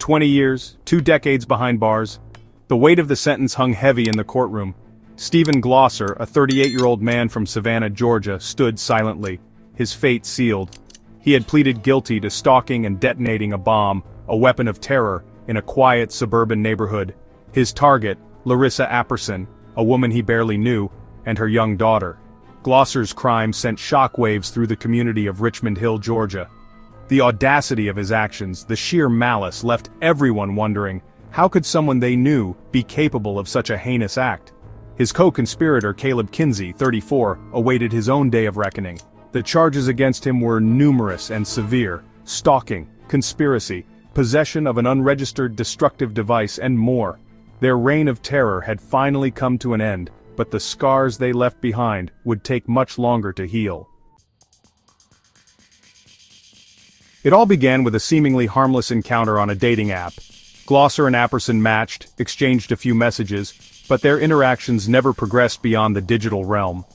20 years, 2 decades behind bars. The weight of the sentence hung heavy in the courtroom. Stephen Glosser, a 38-year-old man from Savannah, Georgia, stood silently, his fate sealed. He had pleaded guilty to stalking and detonating a bomb, a weapon of terror, in a quiet suburban neighborhood. His target, Larissa Apperson, a woman he barely knew, and her young daughter. Glosser's crime sent shockwaves through the community of Richmond Hill, Georgia. The audacity of his actions, the sheer malice, left everyone wondering, how could someone they knew be capable of such a heinous act? His co-conspirator Caleb Kinsey, 34, awaited his own day of reckoning. The charges against him were numerous and severe: stalking, conspiracy, possession of an unregistered destructive device, and more. Their reign of terror had finally come to an end, but the scars they left behind would take much longer to heal. It all began with a seemingly harmless encounter on a dating app. Glosser and Apperson matched, exchanged a few messages, but their interactions never progressed beyond the digital realm.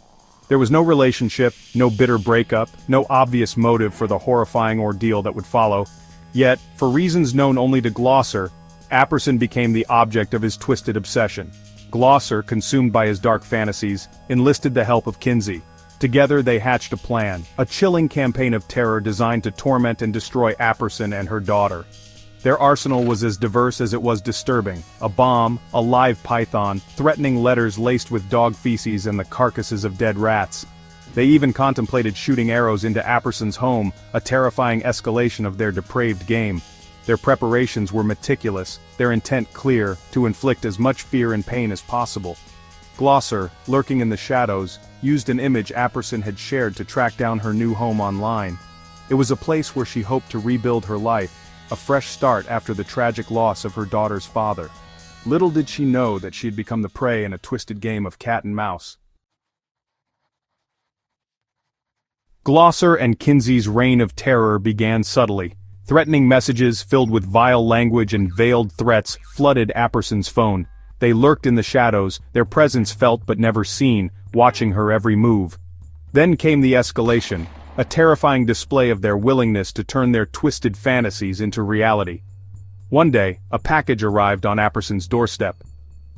There was no relationship, no bitter breakup, no obvious motive for the horrifying ordeal that would follow. Yet, for reasons known only to Glosser, Apperson became the object of his twisted obsession. Glosser, consumed by his dark fantasies, enlisted the help of Kinsey. Together they hatched a plan, a chilling campaign of terror designed to torment and destroy Apperson and her daughter. Their arsenal was as diverse as it was disturbing: a bomb, a live python, threatening letters laced with dog feces and the carcasses of dead rats. They even contemplated shooting arrows into Apperson's home, a terrifying escalation of their depraved game. Their preparations were meticulous, their intent clear: to inflict as much fear and pain as possible. Glosser, lurking in the shadows, used an image Apperson had shared to track down her new home online. It was a place where she hoped to rebuild her life, a fresh start after the tragic loss of her daughter's father. Little did she know that she had become the prey in a twisted game of cat and mouse. Glosser and Kinsey's reign of terror began subtly. Threatening messages filled with vile language and veiled threats flooded Apperson's phone. They lurked in the shadows, their presence felt but never seen, watching her every move. Then came the escalation, a terrifying display of their willingness to turn their twisted fantasies into reality. One day, a package arrived on Apperson's doorstep.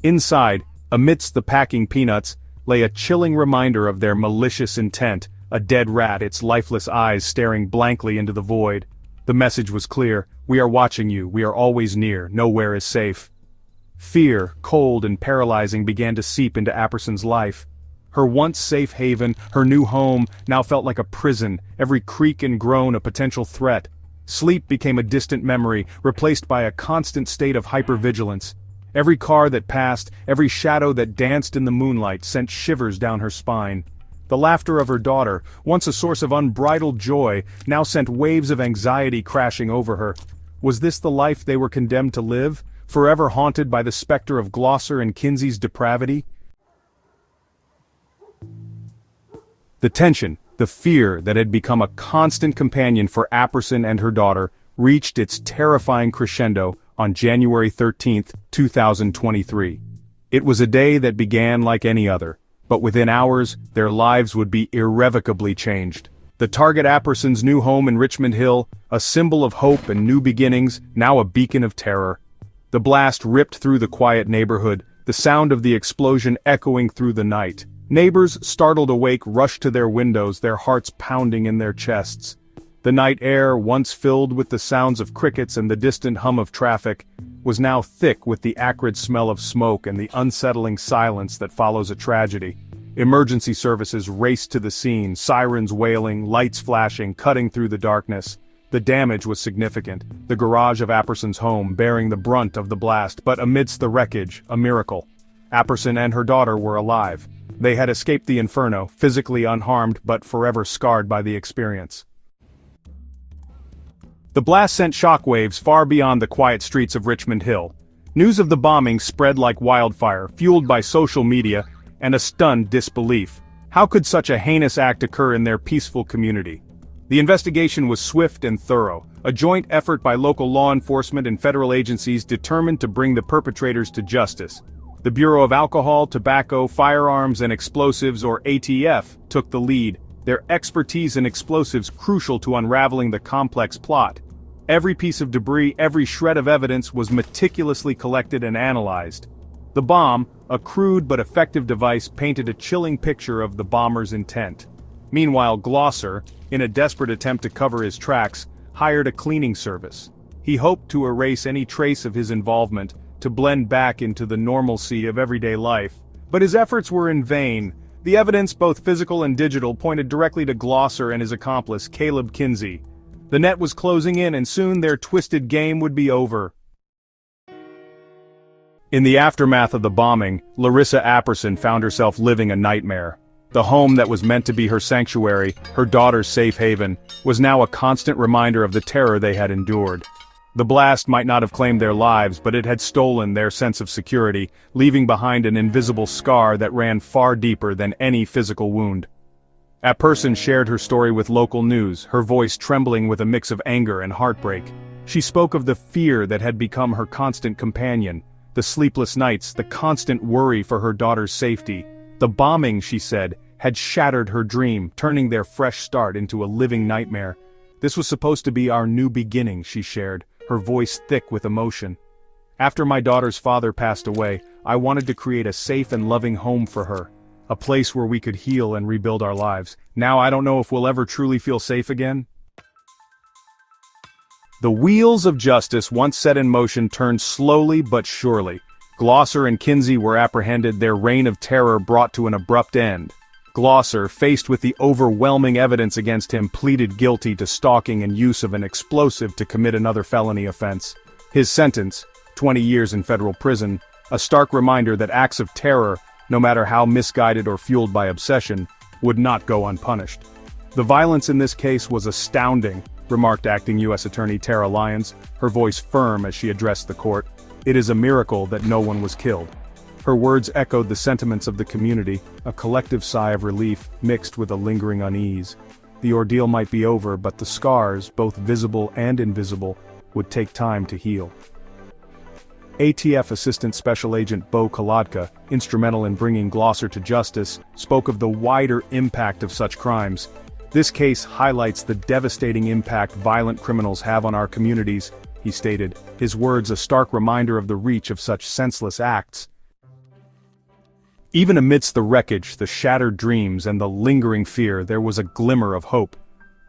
Inside, amidst the packing peanuts, lay a chilling reminder of their malicious intent: a dead rat, its lifeless eyes staring blankly into the void. The message was clear: we are watching you, we are always near, nowhere is safe. Fear, cold and paralyzing, began to seep into Apperson's life. Her once safe haven, her new home, now felt like a prison, every creak and groan a potential threat. Sleep became a distant memory, replaced by a constant state of hypervigilance. Every car that passed, every shadow that danced in the moonlight sent shivers down her spine. The laughter of her daughter, once a source of unbridled joy, now sent waves of anxiety crashing over her. Was this the life they were condemned to live, forever haunted by the specter of Glosser and Kinsey's depravity? The tension, the fear that had become a constant companion for Apperson and her daughter, reached its terrifying crescendo on January 13, 2023. It was a day that began like any other, but within hours, their lives would be irrevocably changed. The target, Apperson's new home in Richmond Hill, a symbol of hope and new beginnings, now a beacon of terror. The blast ripped through the quiet neighborhood, the sound of the explosion echoing through the night. Neighbors, startled awake, rushed to their windows, their hearts pounding in their chests. The night air, once filled with the sounds of crickets and the distant hum of traffic, was now thick with the acrid smell of smoke and the unsettling silence that follows a tragedy. Emergency services raced to the scene, sirens wailing, lights flashing, cutting through the darkness. The damage was significant, the garage of Apperson's home bearing the brunt of the blast, but amidst the wreckage, a miracle. Apperson and her daughter were alive. They had escaped the inferno, physically unharmed but forever scarred by the experience. The blast sent shockwaves far beyond the quiet streets of Richmond Hill. News of the bombing spread like wildfire, fueled by social media and a stunned disbelief. How could such a heinous act occur in their peaceful community? The investigation was swift and thorough, a joint effort by local law enforcement and federal agencies determined to bring the perpetrators to justice. The Bureau of Alcohol, Tobacco, Firearms and Explosives, or ATF, took the lead, their expertise in explosives crucial to unraveling the complex plot. Every piece of debris, every shred of evidence was meticulously collected and analyzed. The bomb, a crude but effective device, painted a chilling picture of the bomber's intent. Meanwhile, Glosser, in a desperate attempt to cover his tracks, hired a cleaning service. He hoped to erase any trace of his involvement, to blend back into the normalcy of everyday life. But his efforts were in vain. The evidence, both physical and digital, pointed directly to Glosser and his accomplice, Caleb Kinsey. The net was closing in, and soon their twisted game would be over. In the aftermath of the bombing, Larissa Apperson found herself living a nightmare. The home that was meant to be her sanctuary, her daughter's safe haven, was now a constant reminder of the terror they had endured. The blast might not have claimed their lives, but it had stolen their sense of security, leaving behind an invisible scar that ran far deeper than any physical wound. Apperson shared her story with local news, her voice trembling with a mix of anger and heartbreak. She spoke of the fear that had become her constant companion, the sleepless nights, the constant worry for her daughter's safety. The bombing, she said, had shattered her dream, turning their fresh start into a living nightmare. This was supposed to be our new beginning, she shared, her voice thick with emotion. After my daughter's father passed away, I wanted to create a safe and loving home for her. A place where we could heal and rebuild our lives. Now I don't know if we'll ever truly feel safe again. The wheels of justice, once set in motion, turned slowly but surely. Glosser and Kinsey were apprehended, their reign of terror brought to an abrupt end. Glosser, faced with the overwhelming evidence against him, pleaded guilty to stalking and use of an explosive to commit another felony offense. His sentence, 20 years in federal prison, a stark reminder that acts of terror, no matter how misguided or fueled by obsession, would not go unpunished. The violence in this case was astounding, remarked Acting U.S. Attorney Tara Lyons, her voice firm as she addressed the court. It is a miracle that no one was killed. Her words echoed the sentiments of the community, a collective sigh of relief mixed with a lingering unease. The ordeal might be over, but the scars, both visible and invisible, would take time to heal. ATF Assistant Special Agent Bo Kolodka, instrumental in bringing Glosser to justice, spoke of the wider impact of such crimes. This case highlights the devastating impact violent criminals have on our communities, he stated, his words a stark reminder of the reach of such senseless acts. Even amidst the wreckage, the shattered dreams, and the lingering fear, there was a glimmer of hope.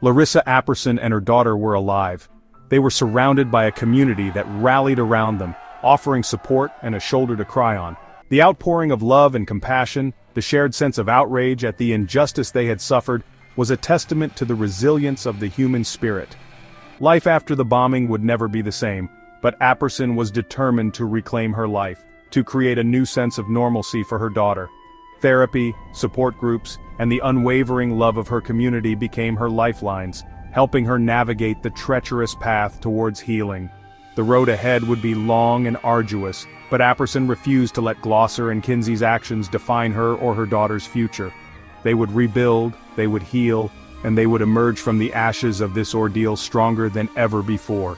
Larissa Apperson and her daughter were alive. They were surrounded by a community that rallied around them, offering support and a shoulder to cry on. The outpouring of love and compassion, the shared sense of outrage at the injustice they had suffered, was a testament to the resilience of the human spirit. Life after the bombing would never be the same, but Apperson was determined to reclaim her life, to create a new sense of normalcy for her daughter. Therapy, support groups, and the unwavering love of her community became her lifelines, helping her navigate the treacherous path towards healing. The road ahead would be long and arduous, but Apperson refused to let Glosser and Kinsey's actions define her or her daughter's future. They would rebuild, they would heal, and they would emerge from the ashes of this ordeal stronger than ever before.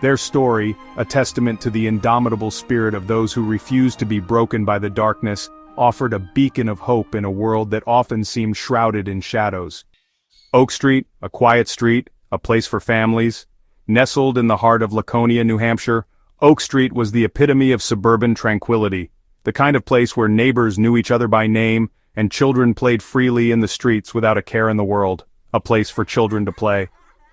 Their story, a testament to the indomitable spirit of those who refuse to be broken by the darkness, offered a beacon of hope in a world that often seemed shrouded in shadows. Oak Street, a quiet street, a place for families. Nestled in the heart of Laconia, New Hampshire, Oak Street was the epitome of suburban tranquility, the kind of place where neighbors knew each other by name, and children played freely in the streets without a care in the world, a place for children to play.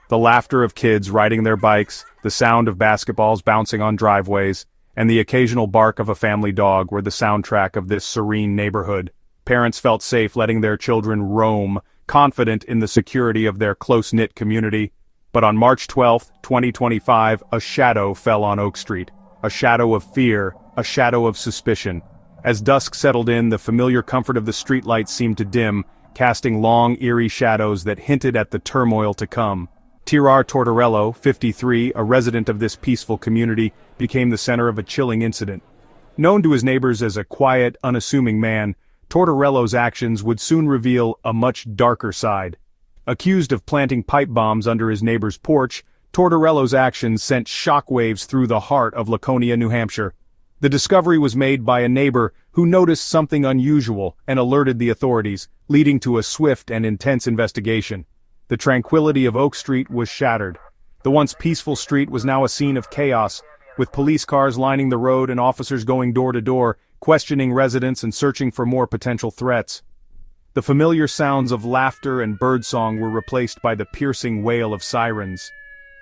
The laughter of kids riding their bikes, the sound of basketballs bouncing on driveways, and the occasional bark of a family dog were the soundtrack of this serene neighborhood. Parents felt safe letting their children roam, confident in the security of their close-knit community. But on March 12, 2025, a shadow fell on Oak Street. A shadow of fear, a shadow of suspicion. As dusk settled in, the familiar comfort of the streetlights seemed to dim, casting long, eerie shadows that hinted at the turmoil to come. Tirar Tortorello, 53, a resident of this peaceful community, became the center of a chilling incident. Known to his neighbors as a quiet, unassuming man, Tortorello's actions would soon reveal a much darker side. Accused of planting pipe bombs under his neighbor's porch, Tortorello's actions sent shockwaves through the heart of Laconia, New Hampshire. The discovery was made by a neighbor who noticed something unusual and alerted the authorities, leading to a swift and intense investigation. The tranquility of Oak Street was shattered. The once peaceful street was now a scene of chaos, with police cars lining the road and officers going door to door, questioning residents and searching for more potential threats. The familiar sounds of laughter and birdsong were replaced by the piercing wail of sirens.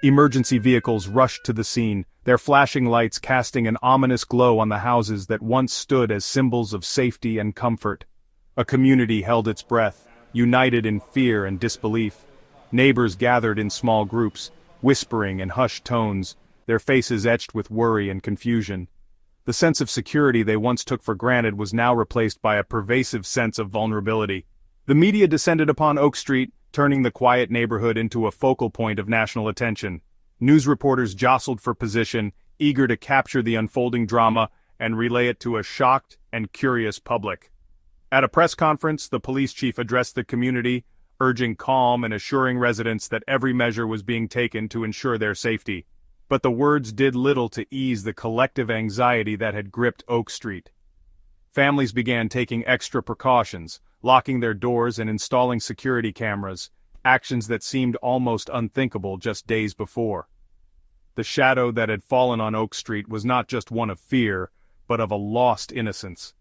Emergency vehicles rushed to the scene, their flashing lights casting an ominous glow on the houses that once stood as symbols of safety and comfort. A community held its breath, united in fear and disbelief. Neighbors gathered in small groups, whispering in hushed tones, their faces etched with worry and confusion. The sense of security they once took for granted was now replaced by a pervasive sense of vulnerability. The media descended upon Oak Street, turning the quiet neighborhood into a focal point of national attention. News reporters jostled for position, eager to capture the unfolding drama and relay it to a shocked and curious public. At a press conference, the police chief addressed the community, urging calm and assuring residents that every measure was being taken to ensure their safety. But the words did little to ease the collective anxiety that had gripped Oak Street. Families began taking extra precautions, locking their doors and installing security cameras, actions that seemed almost unthinkable just days before. The shadow that had fallen on Oak Street was not just one of fear, but of a lost innocence.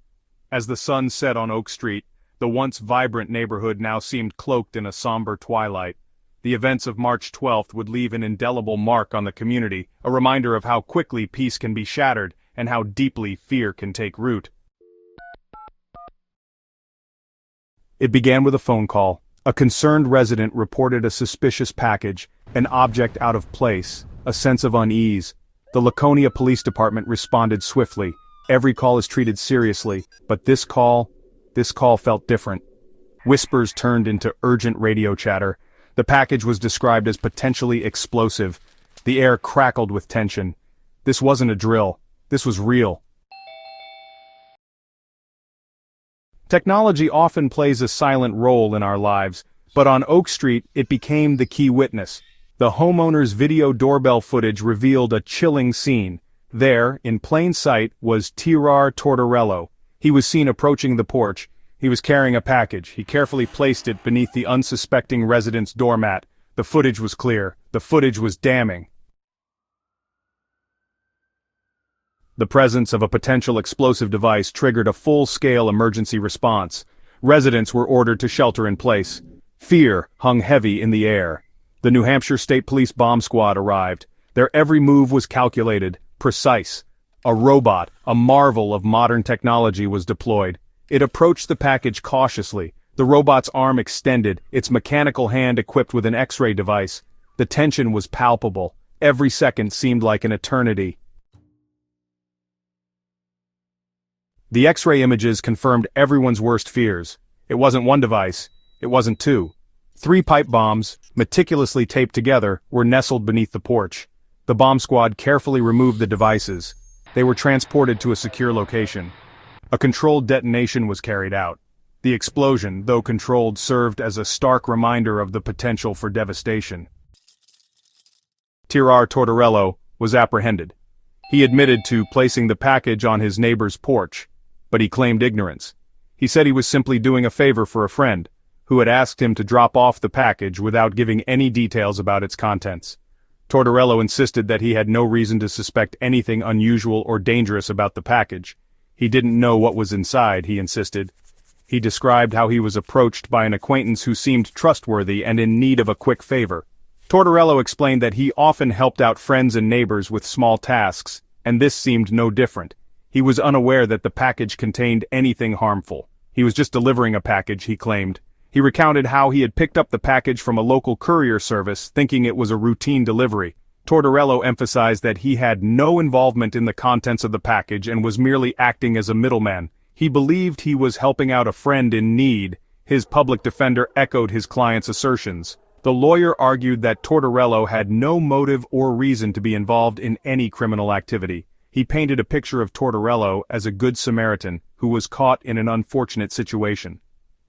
As the sun set on Oak Street, the once vibrant neighborhood now seemed cloaked in a somber twilight. The events of March 12th would leave an indelible mark on the community, a reminder of how quickly peace can be shattered and how deeply fear can take root. It began with a phone call. A concerned resident reported a suspicious package, an object out of place, a sense of unease. The Laconia Police Department responded swiftly. Every call is treated seriously, but this call felt different. Whispers turned into urgent radio chatter. The package was described as potentially explosive. The air crackled with tension. This wasn't a drill. This was real. Technology often plays a silent role in our lives, but on Oak Street it became the key witness. The homeowner's video doorbell footage revealed a chilling scene. There, in plain sight, was Tortorello. He was seen approaching the porch. He was carrying a package. He carefully placed it beneath the unsuspecting resident's doormat. The footage was clear. The footage was damning. The presence of a potential explosive device triggered a full-scale emergency response. Residents were ordered to shelter in place. Fear hung heavy in the air. The New Hampshire State Police bomb squad arrived. Their every move was calculated, precise. A robot, a marvel of modern technology, was deployed. It approached the package cautiously, the robot's arm extended, its mechanical hand equipped with an X-ray device. The tension was palpable. Every second seemed like an eternity. The X-ray images confirmed everyone's worst fears. It wasn't one device. It wasn't two. 3 pipe bombs, meticulously taped together, were nestled beneath the porch. The bomb squad carefully removed the devices. They were transported to a secure location. A controlled detonation was carried out. The explosion, though controlled, served as a stark reminder of the potential for devastation. Tortorello was apprehended. He admitted to placing the package on his neighbor's porch, but he claimed ignorance. He said he was simply doing a favor for a friend, who had asked him to drop off the package without giving any details about its contents. Tortorello insisted that he had no reason to suspect anything unusual or dangerous about the package. He didn't know what was inside, he insisted. He described how he was approached by an acquaintance who seemed trustworthy and in need of a quick favor. Tortorello explained that he often helped out friends and neighbors with small tasks, and this seemed no different. He was unaware that the package contained anything harmful. He was just delivering a package, he claimed. He recounted how he had picked up the package from a local courier service, thinking it was a routine delivery. Tortorello emphasized that he had no involvement in the contents of the package and was merely acting as a middleman. He believed he was helping out a friend in need. His public defender echoed his client's assertions. The lawyer argued that Tortorello had no motive or reason to be involved in any criminal activity. He painted a picture of Tortorello as a good Samaritan who was caught in an unfortunate situation.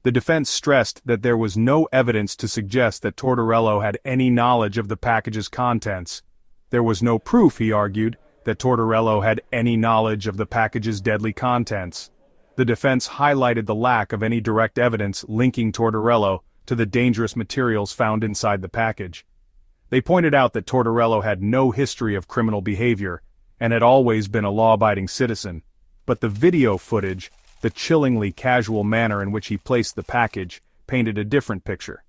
The defense stressed that there was no evidence to suggest that Tortorello had any knowledge of the package's contents. There was no proof, he argued, that Tortorello had any knowledge of the package's deadly contents. The defense highlighted the lack of any direct evidence linking Tortorello to the dangerous materials found inside the package. They pointed out that Tortorello had no history of criminal behavior, and had always been a law-abiding citizen. But the video footage, the chillingly casual manner in which he placed the package, painted a different picture.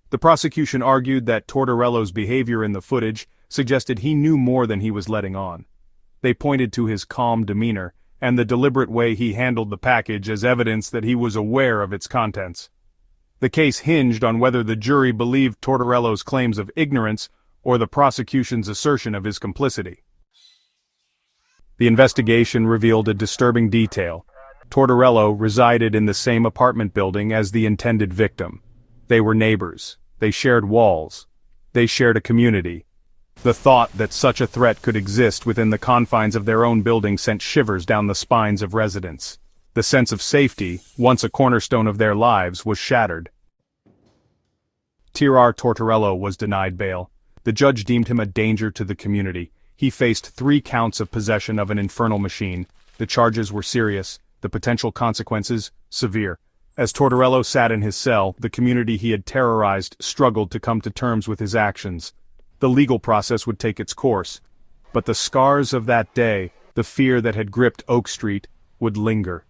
The prosecution argued that Tortorello's behavior in the footage suggested he knew more than he was letting on. They pointed to his calm demeanor, and the deliberate way he handled the package as evidence that he was aware of its contents. The case hinged on whether the jury believed Tortorello's claims of ignorance or the prosecution's assertion of his complicity. The investigation revealed a disturbing detail. Tortorello resided in the same apartment building as the intended victim. They were neighbors. They shared walls. They shared a community. The thought that such a threat could exist within the confines of their own building sent shivers down the spines of residents. The sense of safety, once a cornerstone of their lives, was shattered. Tortorello was denied bail. The judge deemed him a danger to the community. He faced 3 counts of possession of an infernal machine. The charges were serious, the potential consequences severe. As Tortorello sat in his cell, the community he had terrorized struggled to come to terms with his actions. The legal process would take its course. But the scars of that day, the fear that had gripped Oak Street, would linger.